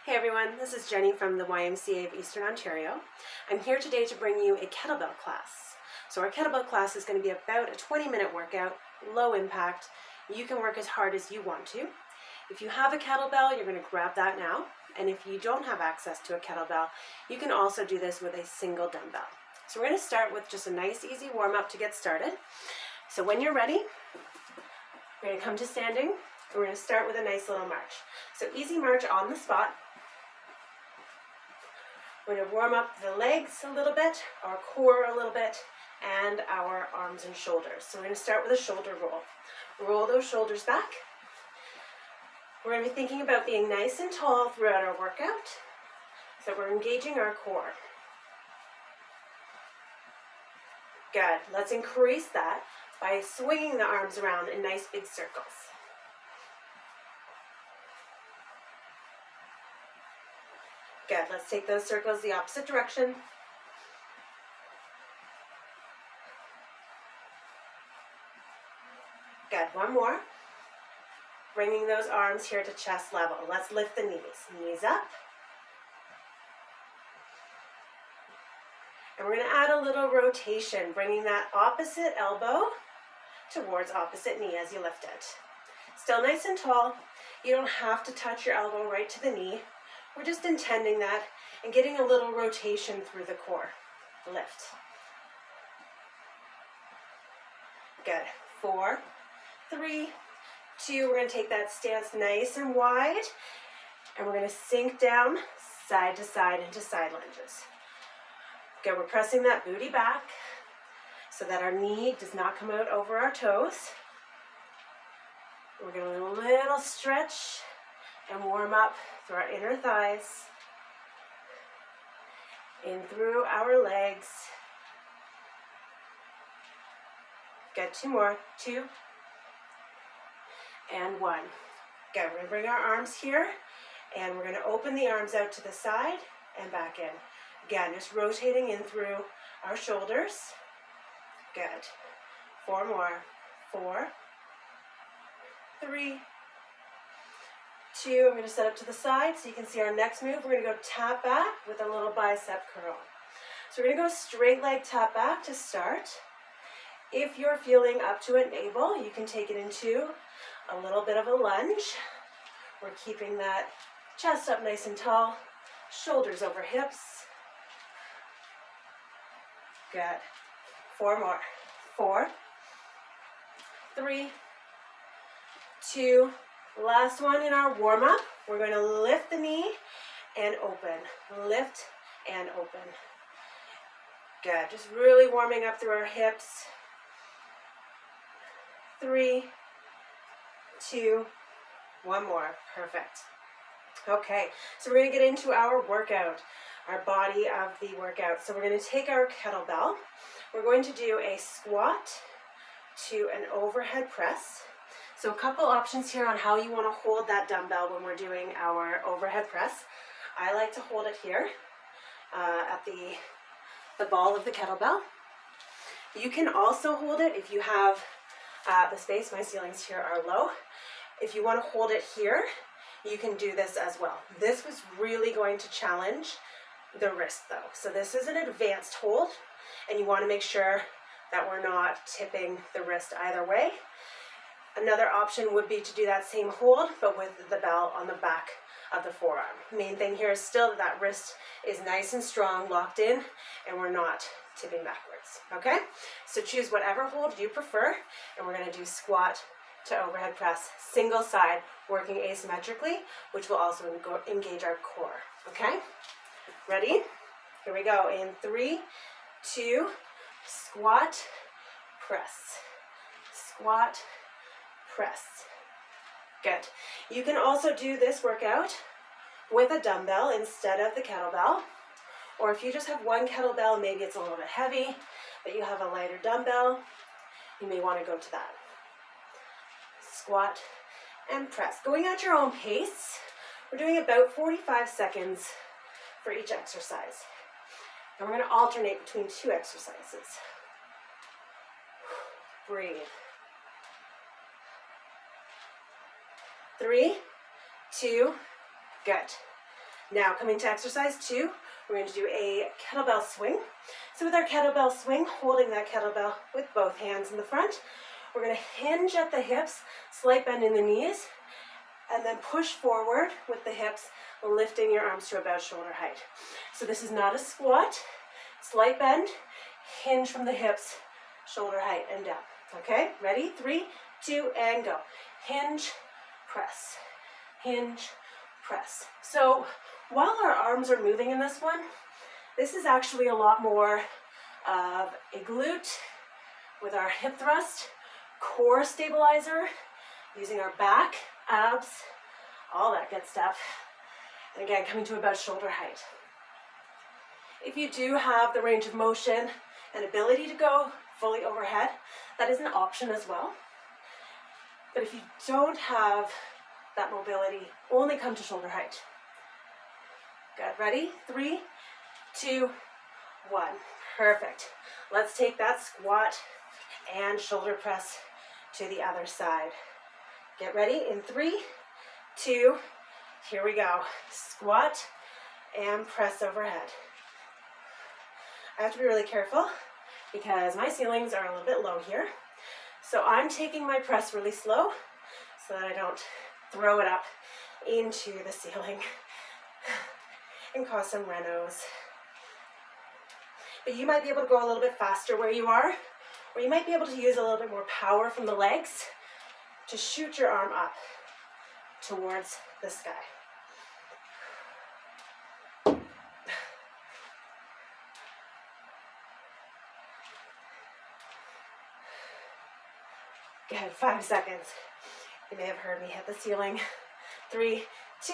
Hey everyone, this is Jenny from the YMCA of Eastern Ontario. I'm here today to bring you a kettlebell class. So our kettlebell class is going to be about a 20-minute workout, low impact. You can work as hard as you want to. If you have a kettlebell, you're going to grab that now. And if you don't have access to a kettlebell, you can also do this with a single dumbbell. So we're going to start with just a nice easy warm-up to get started. So when you're ready, we're going to come to standing, and we're going to start with a nice little march. So easy march on the spot. We're going to warm up the legs a little bit, our core a little bit, and our arms and shoulders. So we're going to start with a shoulder roll. Roll those shoulders back. We're going to be thinking about being nice and tall throughout our workout, so we're engaging our core. Good. Let's increase that by swinging the arms around in nice big circles. Good. Let's take those circles the opposite direction. Good. One more. Bringing those arms here to chest level. Let's lift the knees. Knees up. And we're going to add a little rotation, bringing that opposite elbow towards opposite knee as you lift it. Still nice and tall. You don't have to touch your elbow right to the knee. We're just intending that and getting a little rotation through the core. Lift. Good. 4, 3, 2. We're going to take that stance nice and wide, and we're going to sink down side to side into side lunges. Good. We're pressing that booty back so that our knee does not come out over our toes. We're going to do a little stretch and warm up through our inner thighs, in through our legs. Good. 2 more. 2 and 1. Good. We're going to bring our arms here, and we're going to open the arms out to the side and back in. Again, just rotating in through our shoulders. Good. 4 more. 4, 3, 2. I'm going to set up to the side so you can see our next move. We're going to go tap back with a little bicep curl. So we're going to go straight leg tap back to start. If you're feeling up to it and able, you can take it into a little bit of a lunge. We're keeping that chest up nice and tall, shoulders over hips. Good. 4 more. 4, 3, 2. Last one in our warm-up. We're going to lift the knee and open. Lift and open. Good. Just really warming up through our hips. 3, 2, 1 more. Perfect. Okay, so we're going to get into our workout, our body of the workout. So we're going to take our kettlebell. We're going to do a squat to an overhead press. So a couple options here on how you want to hold that dumbbell when we're doing our overhead press. I like to hold it here at the ball of the kettlebell. You can also hold it if you have the space. My ceilings here are low. If you want to hold it here, you can do this as well. This was really going to challenge the wrist though. So this is an advanced hold, and you want to make sure that we're not tipping the wrist either way. Another option would be to do that same hold, but with the bell on the back of the forearm. Main thing here is still that that wrist is nice and strong, locked in, and we're not tipping backwards, okay? So choose whatever hold you prefer, and we're gonna do squat to overhead press, single side, working asymmetrically, which will also engage our core, okay? Ready? Here we go. In 3, 2, squat, press, squat, press. Good. You can also do this workout with a dumbbell instead of the kettlebell, or if you just have one kettlebell, maybe it's a little bit heavy, but you have a lighter dumbbell, you may want to go to that. Squat and press. Going at your own pace. We're doing about 45 seconds for each exercise. And we're going to alternate between 2 exercises. Breathe. 3, 2, good. Now coming to exercise 2, we're going to do a kettlebell swing. So with our kettlebell swing, holding that kettlebell with both hands in the front, we're going to hinge at the hips, slight bend in the knees, and then push forward with the hips, lifting your arms to about shoulder height. So this is not a squat, slight bend, hinge from the hips, shoulder height and down. Okay, ready? 3, 2, and go. Hinge, press, hinge, press. So while our arms are moving in this one, this is actually a lot more of a glute with our hip thrust, core stabilizer, using our back, abs, all that good stuff. And again, coming to about shoulder height. If you do have the range of motion and ability to go fully overhead, that is an option as well. But if you don't have that mobility, only come to shoulder height. Good, ready? 3, 2, 1. Perfect. Let's take that squat and shoulder press to the other side. Get ready in 3, 2, here we go. Squat and press overhead. I have to be really careful because my ceilings are a little bit low here. So I'm taking my press really slow so that I don't throw it up into the ceiling and cause some renos. But you might be able to go a little bit faster where you are, or you might be able to use a little bit more power from the legs to shoot your arm up towards the sky. Good, 5 seconds. You may have heard me hit the ceiling. 3, 2,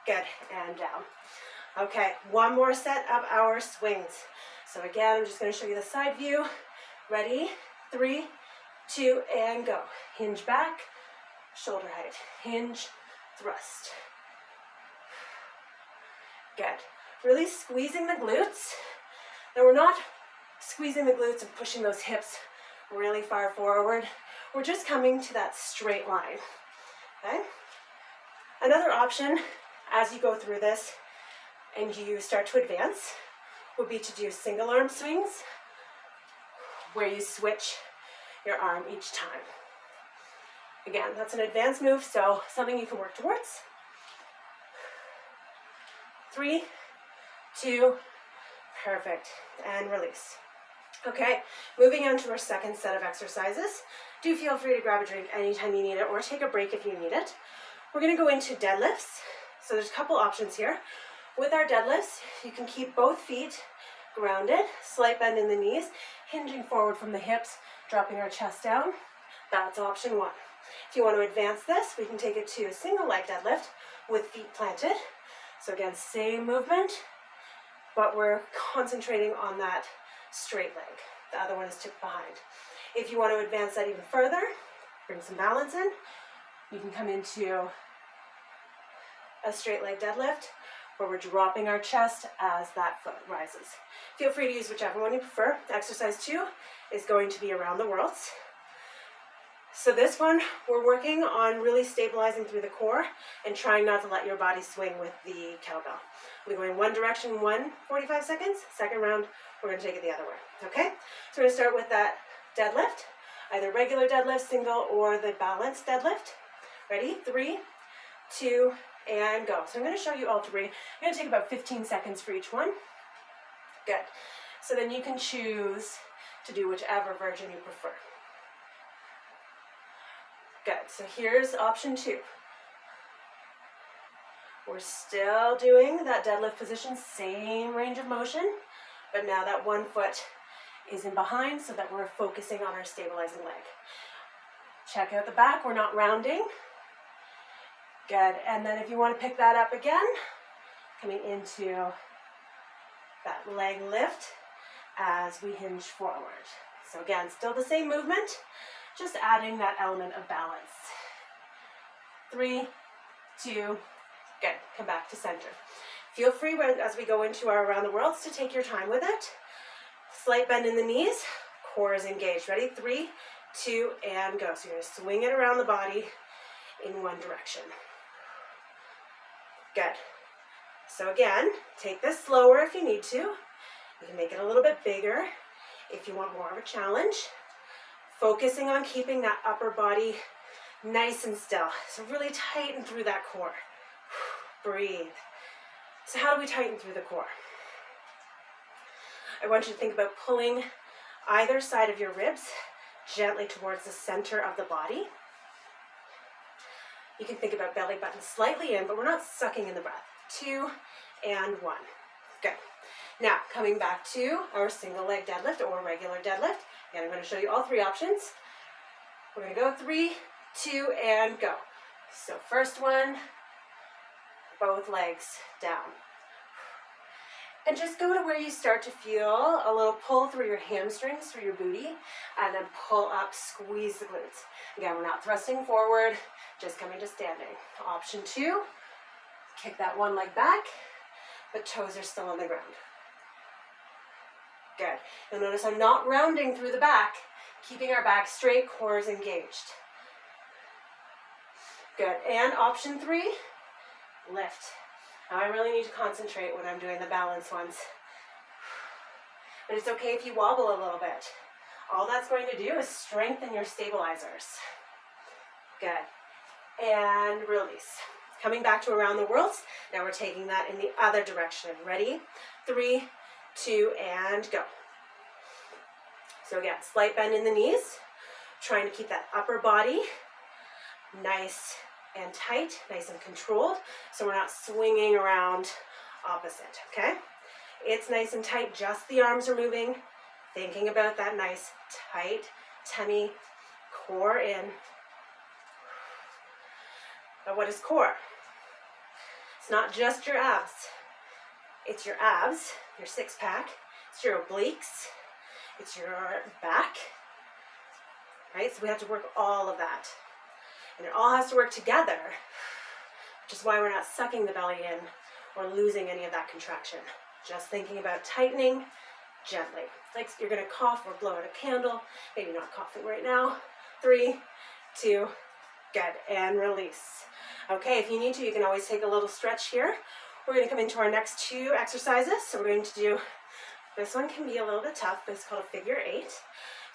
good, and down. Okay, one more set of our swings. So again, I'm just going to show you the side view. Ready? 3, 2, and go. Hinge back, shoulder height. Hinge, thrust. Good. Really squeezing the glutes. Now we're not squeezing the glutes and pushing those hips really far forward. We're just coming to that straight line. Okay? Another option as you go through this and you start to advance would be to do single arm swings where you switch your arm each time. Again, that's an advanced move, so something you can work towards. 3, 2, perfect, and release. Okay, moving on to our second set of exercises. Do feel free to grab a drink anytime you need it or take a break if you need it. We're going to go into deadlifts. So there's a couple options here. With our deadlifts, you can keep both feet grounded, slight bend in the knees, hinging forward from the hips, dropping our chest down. That's option 1. If you want to advance this, we can take it to a single leg deadlift with feet planted. So again, same movement, but we're concentrating on that straight leg. The other one is tipped behind. If you want to advance that even further, bring some balance in, you can come into a straight leg deadlift where we're dropping our chest as that foot rises. Feel free to use whichever one you prefer. Exercise 2 is going to be around the worlds. So this one, we're working on really stabilizing through the core and trying not to let your body swing with the kettlebell. We're going one direction, 45 seconds. Second round, we're going to take it the other way. Okay? So we're going to start with that deadlift, either regular deadlift, single, or the balanced deadlift. Ready? 3, 2, and go. So I'm going to show you all 3. I'm going to take about 15 seconds for each one. Good. So then you can choose to do whichever version you prefer. Good. So here's option 2. We're still doing that deadlift position, same range of motion, but now that one foot is in behind so that we're focusing on our stabilizing leg. Check out the back, we're not rounding. Good, and then if you want to pick that up again, coming into that leg lift as we hinge forward. So again, still the same movement, just adding that element of balance. 3, 2, good, come back to center. Feel free as we go into our around the worlds to take your time with it. Slight bend in the knees, core is engaged. Ready? 3, 2, and go. So you're going to swing it around the body in one direction. Good. So again, take this slower if you need to. You can make it a little bit bigger if you want more of a challenge. Focusing on keeping that upper body nice and still. So really tighten through that core. Breathe. So how do we tighten through the core? I want you to think about pulling either side of your ribs gently towards the center of the body. You can think about belly button slightly in, but we're not sucking in the breath. 2 and 1. Good. Now, coming back to our single leg deadlift or regular deadlift. Again, I'm going to show you all 3 options. We're going to go 3, 2, and go. So first one, both legs down. And just go to where you start to feel a little pull through your hamstrings, through your booty, and then pull up, squeeze the glutes. Again, we're not thrusting forward, just coming to standing. Option 2, kick that one leg back, but toes are still on the ground. Good. You'll notice I'm not rounding through the back, keeping our back straight, core is engaged. Good. And option 3, lift. Now I really need to concentrate when I'm doing the balance ones. But it's okay if you wobble a little bit. All that's going to do is strengthen your stabilizers. Good. And release. Coming back to around the world. Now we're taking that in the other direction. Ready? 3, 2, and go. So again, slight bend in the knees. Trying to keep that upper body nice and tight, nice and controlled, so we're not swinging around opposite, okay? It's nice and tight, just the arms are moving, thinking about that nice, tight tummy, core in. But what is core? It's not just your abs. It's your abs, your six-pack, it's your obliques, it's your back, right? So we have to work all of that. And it all has to work together, which is why we're not sucking the belly in or losing any of that contraction. Just thinking about tightening gently. It's like you're going to cough or blow out a candle. Maybe not coughing right now. 3, 2, good, and release. Okay, if you need to, you can always take a little stretch here. We're going to come into our next 2 exercises. So we're going to do, this one can be a little bit tough, but it's called a figure 8.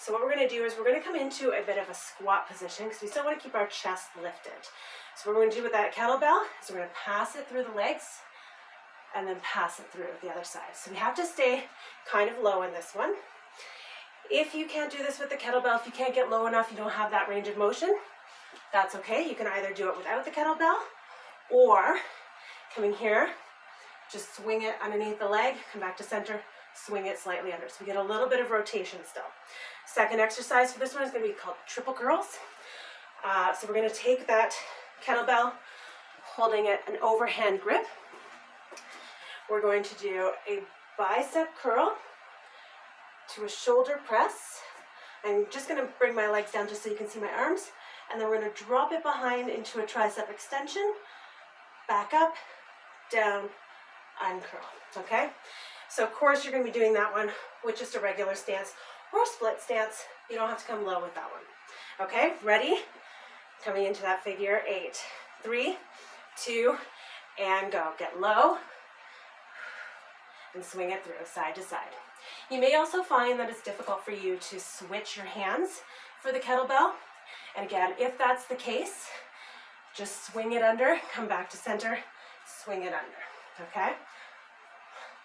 So what we're going to do is we're going to come into a bit of a squat position because we still want to keep our chest lifted. So what we're going to do with that kettlebell is we're going to pass it through the legs and then pass it through the other side. So we have to stay kind of low in this one. If you can't do this with the kettlebell, if you can't get low enough, you don't have that range of motion, that's okay. You can either do it without the kettlebell or coming here, just swing it underneath the leg, come back to center, swing it slightly under. So we get a little bit of rotation still. Second exercise for this one is going to be called triple curls. So we're going to take that kettlebell, holding it an overhand grip. We're going to do a bicep curl to a shoulder press. I'm just going to bring my legs down just so you can see my arms. And then we're going to drop it behind into a tricep extension. Back up, down, uncurl. Okay? So of course you're going to be doing that one with just a regular stance or a split stance. You don't have to come low with that one. Okay, ready? Coming into that figure 8. 3, 2, and go. Get low and swing it through side to side. You may also find that it's difficult for you to switch your hands for the kettlebell. And again, if that's the case, just swing it under, come back to center, swing it under. Okay?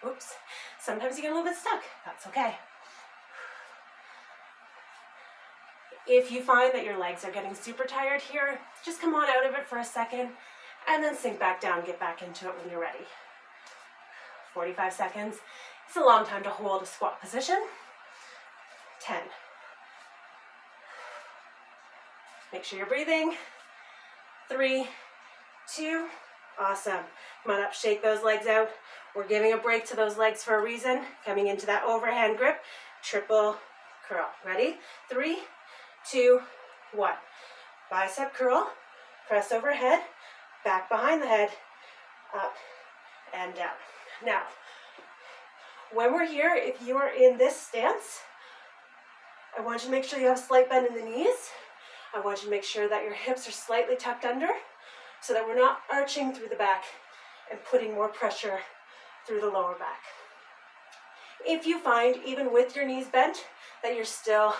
Oops. Sometimes you get a little bit stuck. That's okay. If you find that your legs are getting super tired here, just come on out of it for a second and then sink back down, get back into it when you're ready. 45 seconds. It's a long time to hold a squat position. 10. Make sure you're breathing. 3, 2, awesome. Come on up, shake those legs out. We're giving a break to those legs for a reason. Coming into that overhand grip, triple curl. Ready? 3, 2, 1. Bicep curl, press overhead, back behind the head, up and down. Now, when we're here, if you are in this stance, I want you to make sure you have a slight bend in the knees. I want you to make sure that your hips are slightly tucked under so that we're not arching through the back and putting more pressure through the lower back. If you find, even with your knees bent, that you're still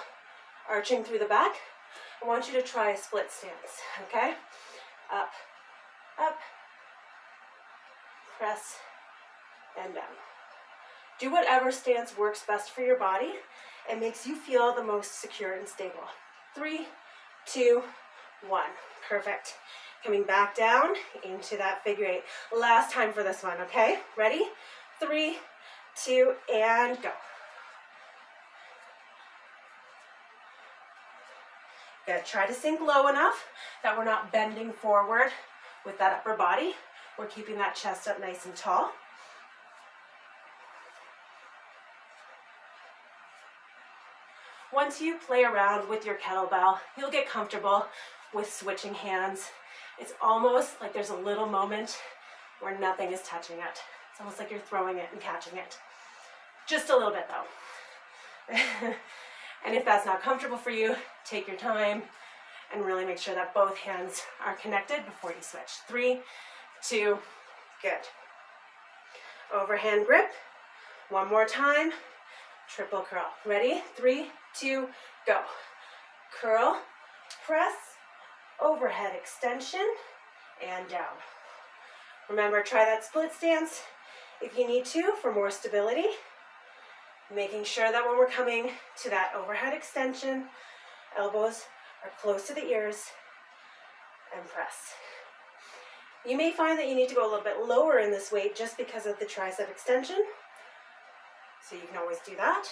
arching through the back, I want you to try a split stance, okay? Up, up, press, and down. Do whatever stance works best for your body and makes you feel the most secure and stable. 3, 2, 1. Perfect. Coming back down into that figure 8. Last time for this one, okay? Ready? 3, 2, and go. Good. Try to sink low enough that we're not bending forward with that upper body. We're keeping that chest up nice and tall. Once you play around with your kettlebell, you'll get comfortable with switching hands. It's almost like there's a little moment where nothing is touching it. It's almost like you're throwing it and catching it. Just a little bit though. And if that's not comfortable for you, take your time and really make sure that both hands are connected before you switch. 3, 2, good. Overhand grip. One more time. Triple curl. Ready? 3, 2, go. Curl, press, overhead extension, and down. Remember, try that split stance if you need to for more stability. Making sure that when we're coming to that overhead extension, elbows are close to the ears, and press. You may find that you need to go a little bit lower in this weight just because of the tricep extension. So you can always do that.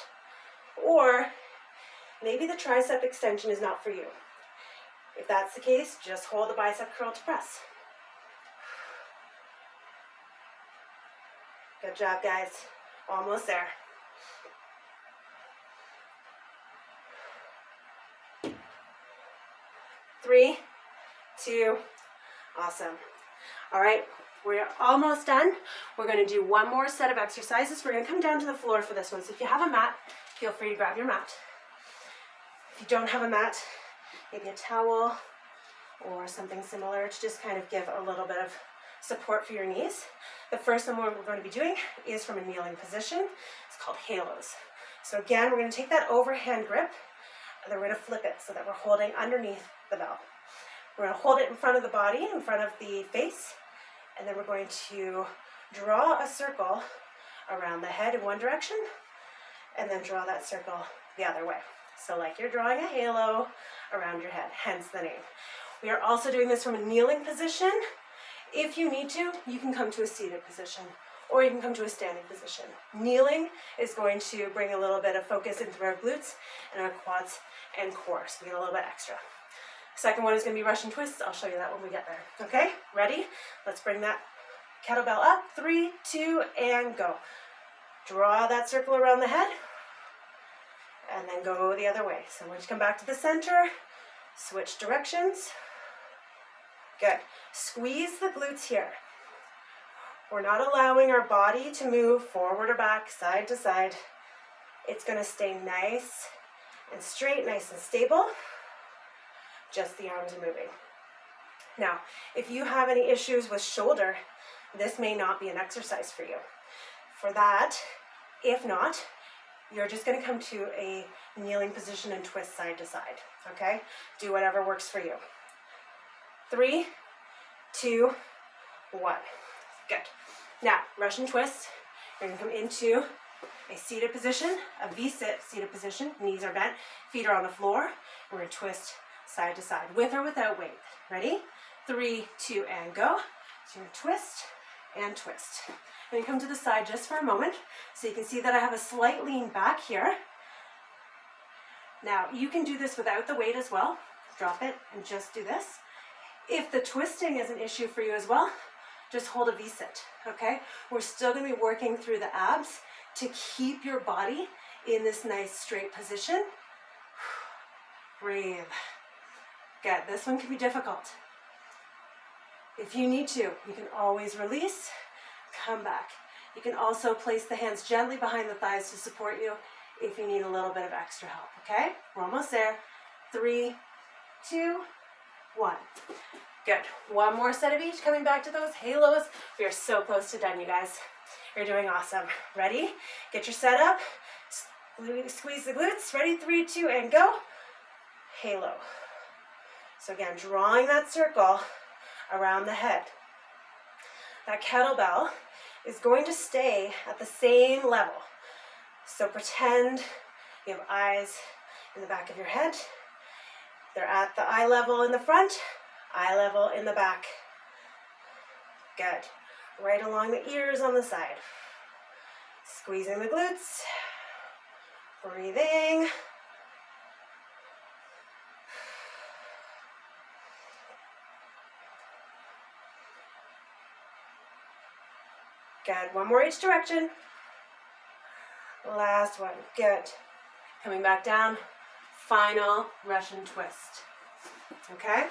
Or maybe the tricep extension is not for you. If that's the case, just hold the bicep curl to press. Good job, guys. Almost there. Three, 2, awesome. All right, we're almost done. We're going to do one more set of exercises. We're going to come down to the floor for this one. So if you have a mat, feel free to grab your mat. If you don't have a mat, maybe a towel or something similar to just kind of give a little bit of support for your knees. The first one we're going to be doing is from a kneeling position. It's called halos. So again, we're going to take that overhand grip and then we're going to flip it so that we're holding underneath the bell. We're going to hold it in front of the body, in front of the face, and then we're going to draw a circle around the head in one direction and then draw that circle the other way. So like you're drawing a halo around your head, hence the name. We are also doing this from a kneeling position. If you need to, you can come to a seated position or you can come to a standing position. Kneeling is going to bring a little bit of focus into our glutes and our quads and core, so we get a little bit extra. Second one is going to be Russian twists. I'll show you that when we get there. Okay, ready? Let's bring that kettlebell up. 3, 2, and go. Draw that circle around the head and then go the other way. So we'll just come back to the center, switch directions. Good. Squeeze the glutes here. We're not allowing our body to move forward or back, side to side. It's going to stay nice and straight, nice and stable. Just the arms are moving. Now, if you have any issues with shoulder, this may not be an exercise for you. For that, if not, you're just going to come to a kneeling position and twist side to side, okay? Do whatever works for you. 3, 2, 1. Good. Now, Russian twist. You're going to come into a seated position, a V-sit seated position. Knees are bent, feet are on the floor. We're going to twist side to side, with or without weight. Ready? 3, 2, and go. So you're going to twist and twist. I'm going to come to the side just for a moment so you can see that I have a slight lean back here. Now, you can do this without the weight as well. Drop it and just do this. If the twisting is an issue for you as well, just hold a V-sit, okay? We're still going to be working through the abs to keep your body in this nice straight position. Breathe. Good. This one can be difficult. If you need to, you can always release, come back. You can also place the hands gently behind the thighs to support you if you need a little bit of extra help, okay? We're almost there. 3, 2, 1. Good. One more set of each, coming back to those halos. We are so close to done, you guys. You're doing awesome. Ready? Get your set up. Squeeze the glutes. Ready? 3, 2, and go. Halo. So again, drawing that circle around the head. That kettlebell is going to stay at the same level. So pretend you have eyes in the back of your head. They're at the eye level in the front, eye level in the back. Good. Right along the ears on the side. Squeezing the glutes. Breathing. Good. One more each direction. Last one. Good. Coming back down. Final Russian twist. Okay?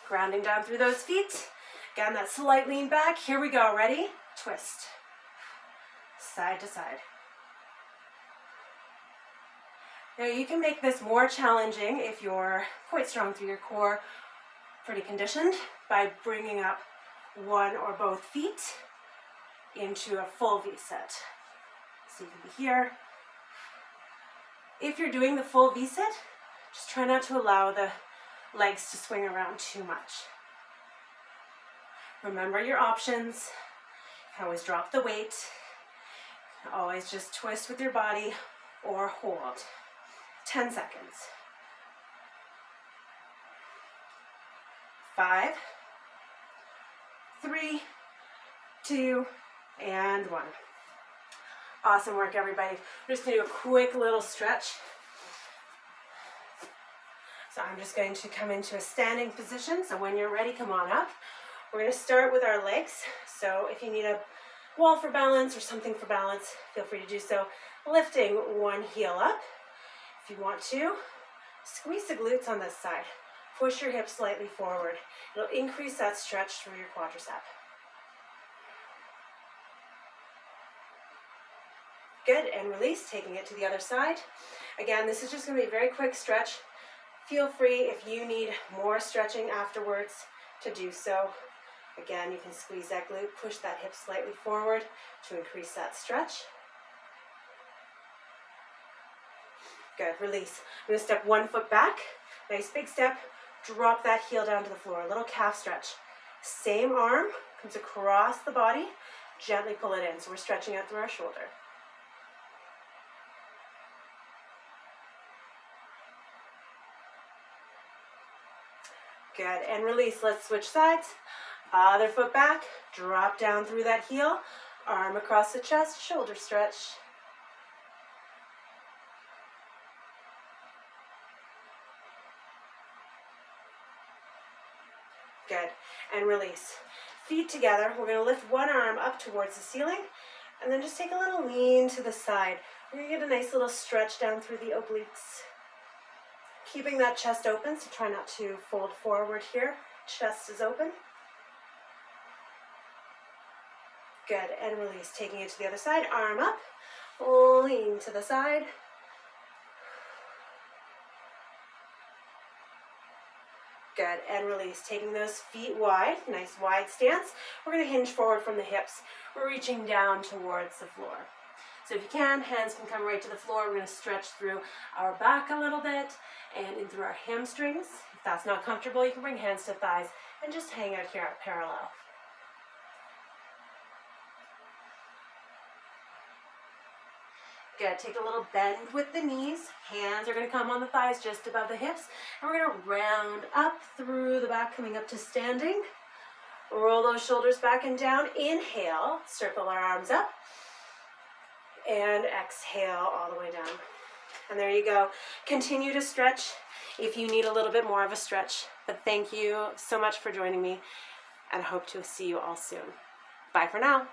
Grounding down through those feet. Again, that slight lean back. Here we go. Ready? Twist. Side to side. Now you can make this more challenging if you're quite strong through your core, pretty conditioned, by bringing up one or both feet into a full V set. So you can be here. If you're doing the full V set, just try not to allow the legs to swing around too much. Remember your options. You can always drop the weight. You can always just twist with your body or hold. 10 seconds. 5, 3, 2, and 1. Awesome work, everybody. We're just going to do a quick little stretch. So I'm just going to come into a standing position. So when you're ready, come on up. We're going to start with our legs. So if you need a wall for balance or something for balance, feel free to do so. Lifting one heel up. If you want to, squeeze the glutes on this side. Push your hips slightly forward. It'll increase that stretch through your quadricep. Good, and release, taking it to the other side. Again, this is just going to be a very quick stretch. Feel free, if you need more stretching afterwards, to do so. Again, you can squeeze that glute, push that hip slightly forward to increase that stretch. Good, release. I'm going to step one foot back. Nice big step. Drop that heel down to the floor. A little calf stretch. Same arm comes across the body. Gently pull it in. So we're stretching out through our shoulder. Good, and release. Let's switch sides. Other foot back. Drop down through that heel. Arm across the chest. Shoulder stretch. Good, and release. Feet together. We're going to lift one arm up towards the ceiling and then just take a little lean to the side. We're going to get a nice little stretch down through the obliques. Keeping that chest open, so try not to fold forward here. Chest is open. Good, and release. Taking it to the other side. Arm up. Lean to the side. Good, and release. Taking those feet wide, nice wide stance. We're going to hinge forward from the hips. We're reaching down towards the floor. So if you can, hands can come right to the floor. We're going to stretch through our back a little bit and in through our hamstrings. If that's not comfortable, you can bring hands to thighs and just hang out here at parallel. Good, take a little bend with the knees. Hands are going to come on the thighs just above the hips. And we're going to round up through the back, coming up to standing. Roll those shoulders back and down. Inhale, circle our arms up. And exhale all the way down. And there you go. Continue to stretch if you need a little bit more of a stretch. But thank you so much for joining me, and I hope to see you all soon. Bye for now.